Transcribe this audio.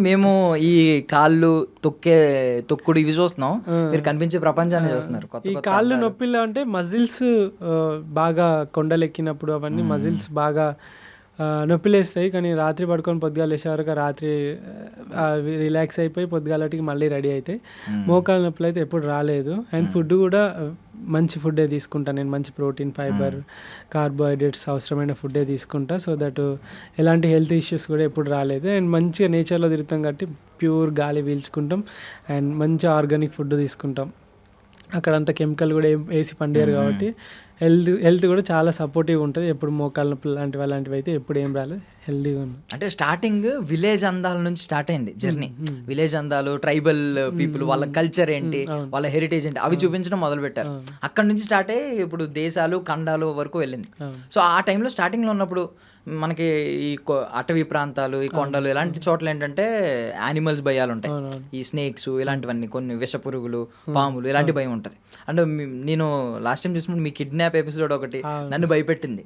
మేము ఈ కాళ్ళు తొక్కుడు ఇవి చూస్తున్నాం. మీరు కనిపించే ప్రపంచాన్ని చూస్తున్నారు. కొత్త ఈ కొత్త కాళ్ళు అందాలు. నొప్పిలో అంటే మజిల్స్ బాగా కొండలెక్కినప్పుడు అవన్నీ మజిల్స్ బాగా నొప్పిలేస్తాయి. కానీ రాత్రి పడుకొని పొద్దుగాల లేచే వరకు రాత్రి అవి రిలాక్స్ అయిపోయి పొద్దుగాలటికి మళ్ళీ రెడీ అవుతాయి. మోకాళ్ళ నొప్పులు అయితే ఎప్పుడు రాలేదు. అండ్ ఫుడ్ కూడా మంచి ఫుడ్డే తీసుకుంటాను నేను. మంచి ప్రోటీన్, ఫైబర్, కార్బోహైడ్రేట్స్ అవసరమైన ఫుడ్డే తీసుకుంటా. సో దట్ ఎలాంటి హెల్త్ ఇష్యూస్ కూడా ఎప్పుడు రాలేదు. అండ్ మంచిగా నేచర్లో తిరుగుతాం కాబట్టి ప్యూర్ గాలి పీల్చుకుంటాం. అండ్ మంచి ఆర్గానిక్ ఫుడ్ తీసుకుంటాం. అక్కడంతా కెమికల్ కూడా ఏం వేసి పండియరు కాబట్టి హెల్త్ కూడా చాలా సపోర్టివ్గా ఉంటుంది. ఎప్పుడు మోకాళ్ళ నొప్పులు అలాంటివి అయితే ఎప్పుడు ఏం రాలేదు. హెల్తీగా ఉంది. అంటే స్టార్టింగ్ విలేజ్ అందాల నుంచి స్టార్ట్ అయింది జర్నీ. విలేజ్ అందాలు, ట్రైబల్ పీపుల్, వాళ్ళ కల్చర్ ఏంటి, వాళ్ళ హెరిటేజ్ ఏంటి అవి చూపించడం మొదలు పెట్టారు. అక్కడ నుంచి స్టార్ట్ అయ్యి ఇప్పుడు దేశాలు, ఖండాలు వరకు వెళ్ళింది. సో ఆ టైంలో స్టార్టింగ్లో ఉన్నప్పుడు మనకి ఈ అటవీ ప్రాంతాలు, ఈ కొండలు ఇలాంటి చోట్ల ఏంటంటే యానిమల్స్ భయాలు ఉంటాయి. ఈ స్నేక్స్ ఇలాంటివన్నీ, కొన్ని విష పురుగులు, పాములు ఇలాంటి భయం ఉంటుంది. అంటే నేను లాస్ట్ టైం చూసినప్పుడు మీ కిడ్నాప్ ఎపిసోడ్ ఒకటి నన్ను భయపెట్టింది.